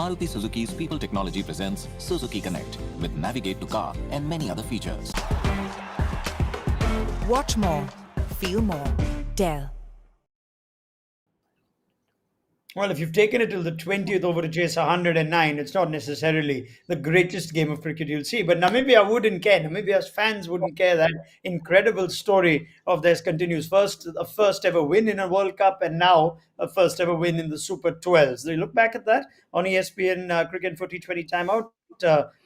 Maruti Suzuki's People Technology presents Suzuki Connect with Navigate to Car and many other features. Watch more, feel more. Dell. Well, if you've taken it till the 20th over to chase 109, it's not necessarily the greatest game of cricket you'll see. But Namibia wouldn't care. Namibia's fans wouldn't care. That incredible story of theirs continues. First, a first ever win in a World Cup, and now a first ever win in the Super 12s. They look back at that on ESPN Cricket for T20 Timeout.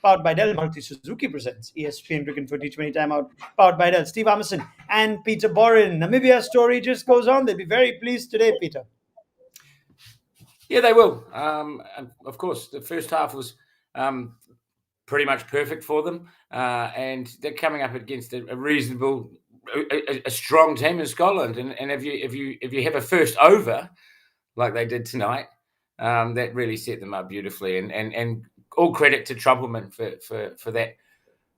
Powered by Dell. Maruti Suzuki presents ESPN Cricket for T20 Timeout, powered by Dell. Steve Harmison and Peter Borren. Namibia's story just goes on. They'll be very pleased today, Peter. Yeah, they will. And of course, the first half was pretty much perfect for them, and they're coming up against a reasonable, a strong team in Scotland. And if you have a first over like they did tonight, that really set them up beautifully. And all credit to Trumpelman for that,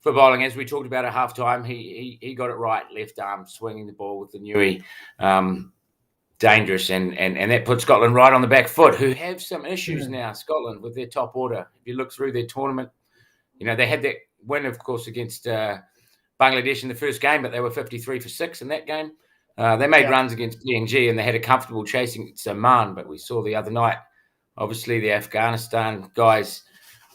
for bowling. As we talked about at halftime, he got it right, left arm swinging the ball with the newie. Dangerous, and that put Scotland right on the back foot, who have some issues now, Scotland, with their top order. If you look through their tournament, they had that win, of course, against Bangladesh in the first game, but they were 53 for 6 in that game. They made runs against PNG, and they had a comfortable chasing at Oman, but we saw the other night, obviously, the Afghanistan guys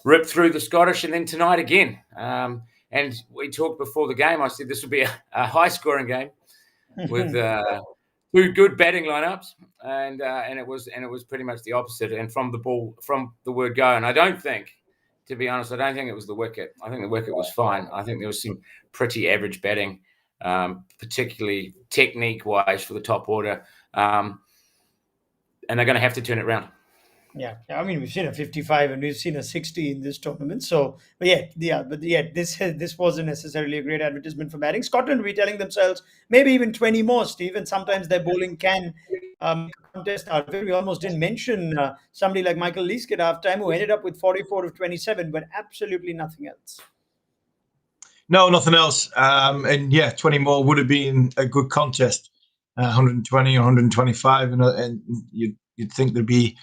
ripped through the Scottish, and then tonight again. And we talked before the game, I said this would be a high-scoring game with... two good batting lineups, and it was pretty much the opposite. And from the word go, and I don't think, to be honest, it was the wicket. I think the wicket was fine. I think there was some pretty average batting, particularly technique-wise for the top order, and they're going to have to turn it around. Yeah, I mean, we've seen a 55 and we've seen a 60 in this tournament. So, this wasn't necessarily a great advertisement for batting. Scotland will be telling themselves maybe even 20 more, Steve, and sometimes their bowling can contest out of it. We almost didn't mention somebody like Michael Leask at halftime, who ended up with 44 of 27, but absolutely nothing else. No, nothing else. 20 more would have been a good contest. 120 or 125, and you'd think there'd be.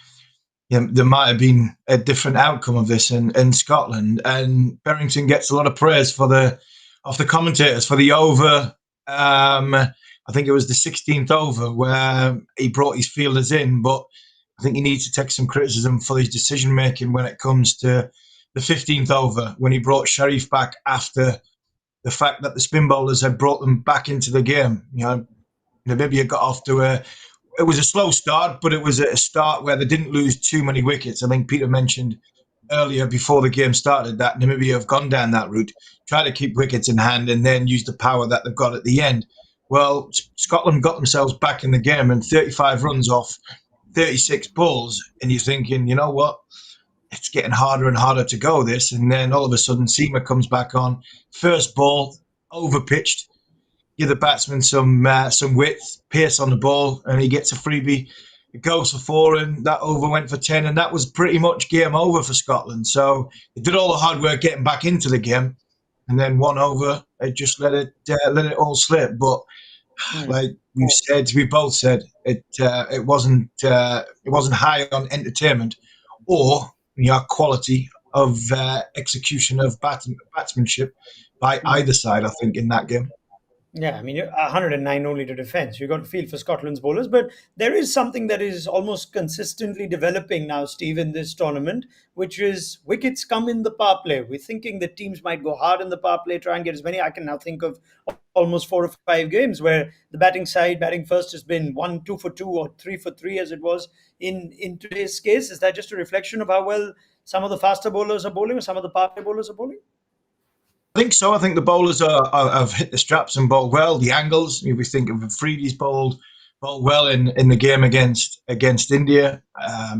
There might have been a different outcome of this in Scotland, and Berrington gets a lot of praise off the commentators for the over. I think it was the 16th over where he brought his fielders in, but I think he needs to take some criticism for his decision making when it comes to the 15th over when he brought Sharif back after the fact that the spin bowlers had brought them back into the game. Namibia got off to it was a slow start, but it was a start where they didn't lose too many wickets. I think Peter mentioned earlier before the game started that Namibia have gone down that route, try to keep wickets in hand and then use the power that they've got at the end. Well, Scotland got themselves back in the game and 35 runs off 36 balls. And you're thinking, you know what? It's getting harder and harder to go, this. And then all of a sudden, Seamer comes back on. First ball, overpitched. Give the batsman some width, pace on the ball, and he gets a freebie. It goes for 4, and that over went for 10, and that was pretty much game over for Scotland. So they did all the hard work getting back into the game, and then 1 over, it just let it all slip. But like we both said, it wasn't high on entertainment or quality of execution of batsmanship by either side. I think in that game. Yeah, I mean, 109 only to defense. You've got to feel for Scotland's bowlers. But there is something that is almost consistently developing now, Steve, in this tournament, which is wickets come in the power play. We're thinking that teams might go hard in the power play, try and get as many. I can now think of almost 4 or 5 games where the batting side, batting first, has been 1, 2 for 2 or 3 for 3 as it was in today's case. Is that just a reflection of how well some of the faster bowlers are bowling or some of the power play bowlers are bowling? I think so. I think the bowlers have hit the straps and bowled well. The angles, we think of Freedy's bowled well in the game against India.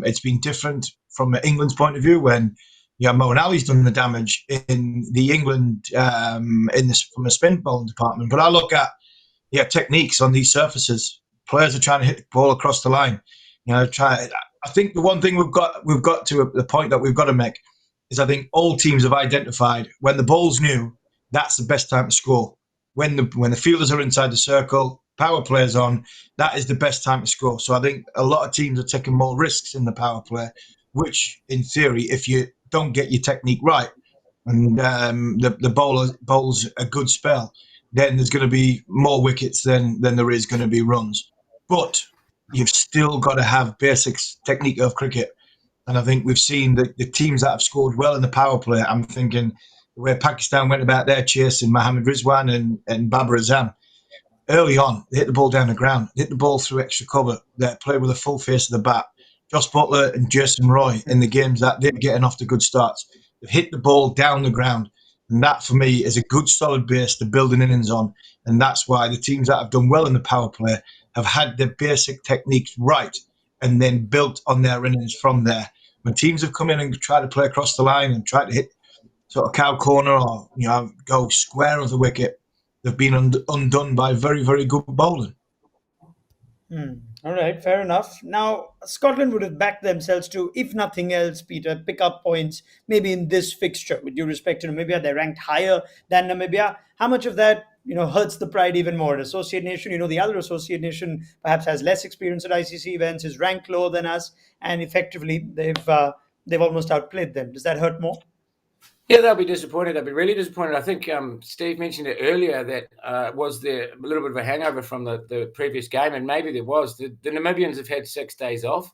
It's been different from England's point of view when Moeen Ali's done the damage in the England from a spin bowling department. But I look at techniques on these surfaces. Players are trying to hit the ball across the line. I think the one thing we've got to the point that we've got to make is I think all teams have identified when the ball's new, that's the best time to score. When the fielders are inside the circle, power players on, that is the best time to score. So I think a lot of teams are taking more risks in the power play which in theory, if you don't get your technique right and the bowler bowls a good spell, then there's going to be more wickets than there is going to be runs. But you've still got to have basic technique of cricket. And I think we've seen the teams that have scored well in the power play. I'm thinking the way Pakistan went about their chasing Mohammad Rizwan and Babar Azam. Early on, they hit the ball down the ground, hit the ball through extra cover. They played with a full face of the bat. Joss Butler and Jason Roy in the games that they're getting off to good starts. They've hit the ball down the ground. And that, for me, is a good solid base to build an innings on. And that's why the teams that have done well in the power play have had their basic techniques right and then built on their innings from there. When teams have come in and tried to play across the line and tried to hit sort of cow corner or go square of the wicket, they've been undone by very, very good bowling. All right, fair enough. Now, Scotland would have backed themselves to, if nothing else, Peter, pick up points maybe in this fixture. With due respect to Namibia, they're ranked higher than Namibia. How much of that, hurts the pride even more? An associate nation, the other associate nation perhaps has less experience at ICC events, is ranked lower than us, and effectively they've almost outplayed them. Does that hurt more? Yeah, they'll be disappointed. They'll be really disappointed. I think Steve mentioned it earlier that was there a little bit of a hangover from the previous game, and maybe there was. The Namibians have had 6 days off.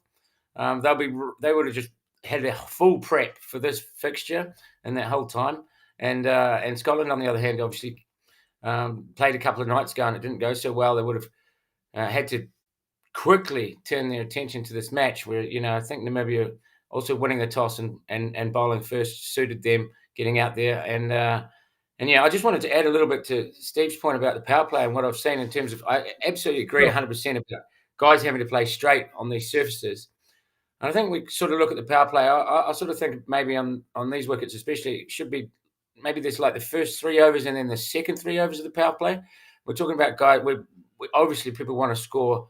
They would have just had a full prep for this fixture and that whole time. And Scotland, on the other hand, obviously played a couple of nights ago and it didn't go so well. They would have had to quickly turn their attention to this match where, I think Namibia also winning the toss and bowling first suited them getting out there. And yeah, I just wanted to add a little bit to Steve's point about the power play and what I've seen in terms of, I absolutely agree 100% about guys having to play straight on these surfaces. And I think we sort of look at the power play. I sort of think maybe on these wickets especially, it should be maybe there's like the first 3 overs and then the second 3 overs of the power play. We're talking about guys, obviously people want to score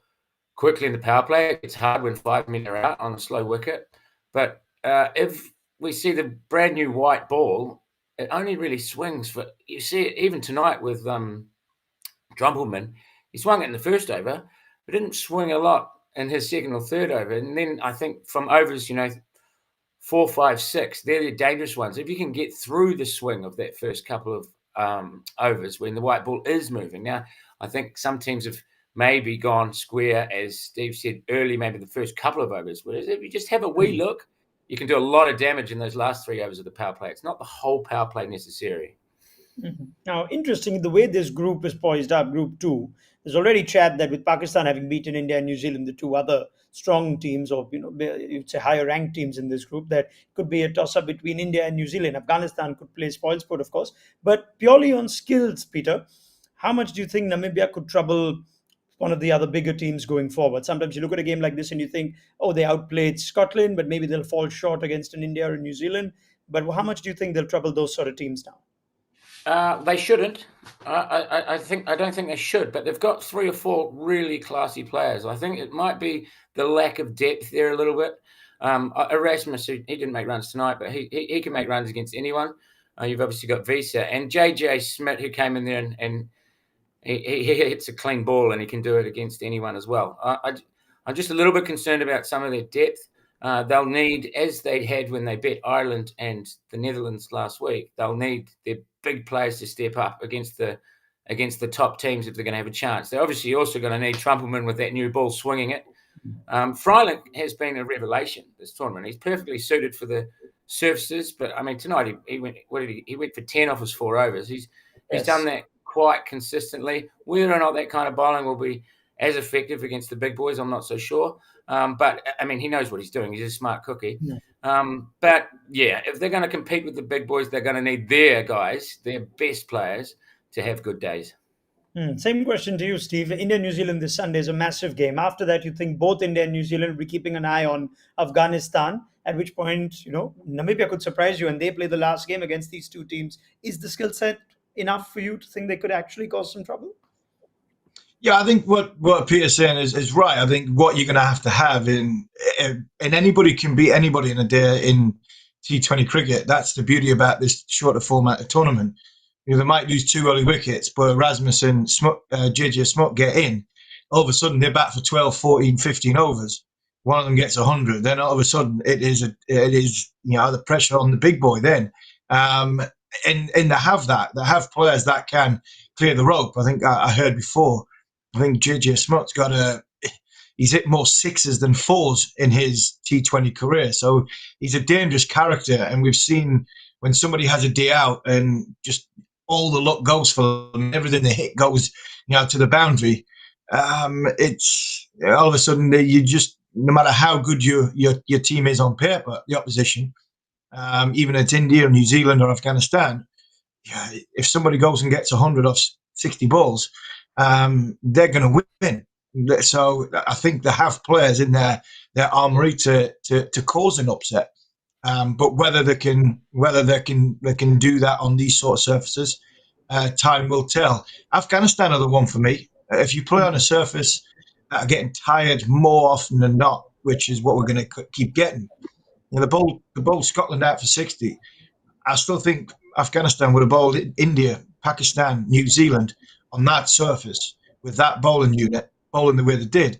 quickly in the power play. It's hard when 5 men are out on a slow wicket. But if we see the brand new white ball, it only really swings for, you see it even tonight with Drumpelman. He swung it in the first over, but didn't swing a lot in his second or third over. And then I think from overs, 4, 5, 6, they're the dangerous ones. If you can get through the swing of that first couple of overs when the white ball is moving. Now, I think some teams have maybe gone square, as Steve said early, maybe the first couple of overs. Whereas if you just have a wee look, you can do a lot of damage in those last 3 overs of the power play. It's not the whole power play necessary. Mm-hmm. Now, interesting, the way this group is poised up, Group 2, there's already chat that with Pakistan having beaten India and New Zealand, the two other strong teams, or you'd say higher ranked teams in this group, that could be a toss-up between India and New Zealand. Afghanistan could play spoilsport, of course. But purely on skills, Peter, how much do you think Namibia could trouble one of the other bigger teams going forward? Sometimes you look at a game like this and you think, oh, they outplayed Scotland, but maybe they'll fall short against an India or New Zealand. But how much do you think they'll trouble those sort of teams now? They shouldn't. I don't think they should, but they've got 3 or 4 really classy players. I think it might be the lack of depth there a little bit. Erasmus, he didn't make runs tonight, but he can make runs against anyone. You've obviously got Visa and JJ Smith, who came in there and he hits a clean ball and he can do it against anyone as well. I'm just a little bit concerned about some of their depth. They'll need, as they had when they beat Ireland and the Netherlands last week, they'll need their big players to step up against the top teams if they're going to have a chance. They're obviously also going to need Trumpelman with that new ball swinging it. Freilich has been a revelation this tournament. He's perfectly suited for the surfaces, but I mean tonight he went for 10 off his 4 overs. He's done that quite consistently. Whether or not that kind of bowling will be as effective against the big boys, I'm not so sure. But I mean, he knows what he's doing. He's a smart cookie. Yeah. But yeah, if they're going to compete with the big boys, they're going to need their guys, their best players, to have good days. Same question to you, Steve. India-New Zealand this Sunday is a massive game. After that, you think both India and New Zealand will be keeping an eye on Afghanistan, at which point, Namibia could surprise you and they play the last game against these two teams. Is the skill set enough for you to think they could actually cause some trouble? Yeah, I think what Peter's saying is right. I think what you're going to have in anybody can beat anybody in a day in T20 cricket. That's the beauty about this shorter format of tournament. They might lose 2 early wickets, but Erasmus and JJ Smoot get in. All of a sudden, they're back for 12, 14, 15 overs. one of them gets 100, then all of a sudden it is the pressure on the big boy then. And they have that. They have players that can clear the rope. I think I heard before. I think JJ Smott's he's hit more sixes than fours in his T20 career. So he's a dangerous character. And we've seen when somebody has a day out and just all the luck goes for them, everything they hit goes, to the boundary. It's all of a sudden you just, no matter how good your team is on paper, the opposition, even if it's India or New Zealand or Afghanistan, if somebody goes and gets 100 off 60 balls, they're going to win. So I think they have players in their armory to cause an upset. But whether they can do that on these sort of surfaces, time will tell. Afghanistan are the one for me. If you play on a surface that are getting tired more often than not, which is what we're going to keep getting, the ball Scotland out for 60. I still think Afghanistan would have bowled India, Pakistan, New Zealand on that surface with that bowling unit bowling the way they did.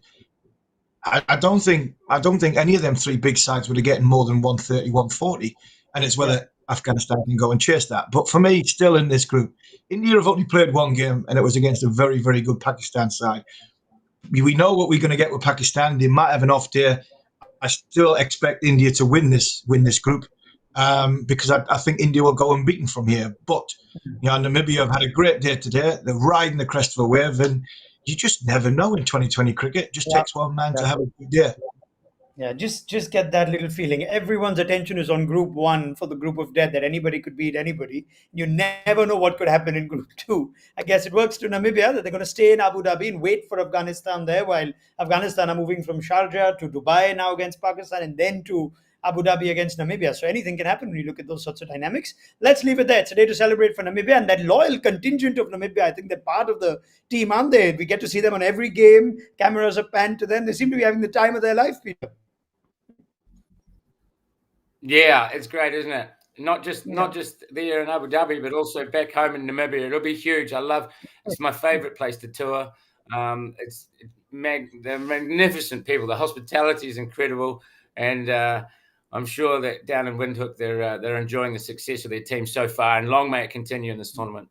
I don't think any of them three big sides would have getting more than 130, 140, and it's whether Afghanistan can go and chase that. But for me, still in this group, India have only played one game, and it was against a very, very good Pakistan side. We know what we're going to get with Pakistan. They might have an off day. I still expect India to win this group because I think India will go unbeaten from here. But Namibia have had a great day today. They're riding the crest of a wave, and you just never know in 2020 cricket. It just takes one man to have a good day. Yeah, just get that little feeling. Everyone's attention is on Group 1 for the group of death, that anybody could beat anybody. You never know what could happen in Group 2. I guess it works to Namibia that they're going to stay in Abu Dhabi and wait for Afghanistan there, while Afghanistan are moving from Sharjah to Dubai now against Pakistan and then to Abu Dhabi against Namibia. So anything can happen when you look at those sorts of dynamics. Let's leave it there. It's a day to celebrate for Namibia and that loyal contingent of Namibia. I think they're part of the team, aren't they? We get to see them on every game. Cameras are panned to them. They seem to be having the time of their life, Peter. Yeah, it's great, isn't it? Not just there in Abu Dhabi, but also back home in Namibia. It'll be huge. It's my favorite place to tour. They're magnificent people. The hospitality is incredible, and I'm sure that down in Windhoek they're enjoying the success of their team so far, and long may it continue in this tournament.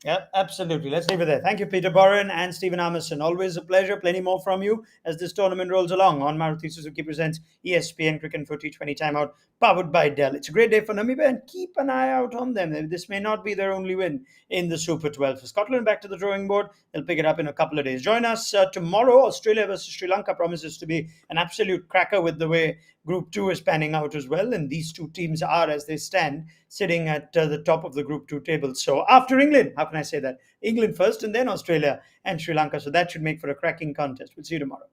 Yeah, absolutely. Let's leave it there. Thank you, Peter Borren and Stephen Harmison. Always a pleasure. Plenty more from you as this tournament rolls along on Maruti Suzuki presents ESPN Cricket for T20 Timeout, powered by Dell. It's a great day for Namibia, and keep an eye out on them. This may not be their only win in the Super 12. For Scotland, back to the drawing board. They'll pick it up in a couple of days. Join us tomorrow. Australia versus Sri Lanka promises to be an absolute cracker with the way Group 2 is panning out as well. And these two teams are, as they stand, sitting at the top of the Group 2 table. So after England, how can I say that? England first and then Australia and Sri Lanka. So that should make for a cracking contest. We'll see you tomorrow.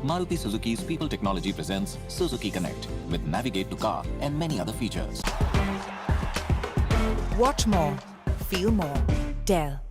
Maruti Suzuki's People Technology presents Suzuki Connect with Navigate to Car and many other features. Watch more, feel more, Dell.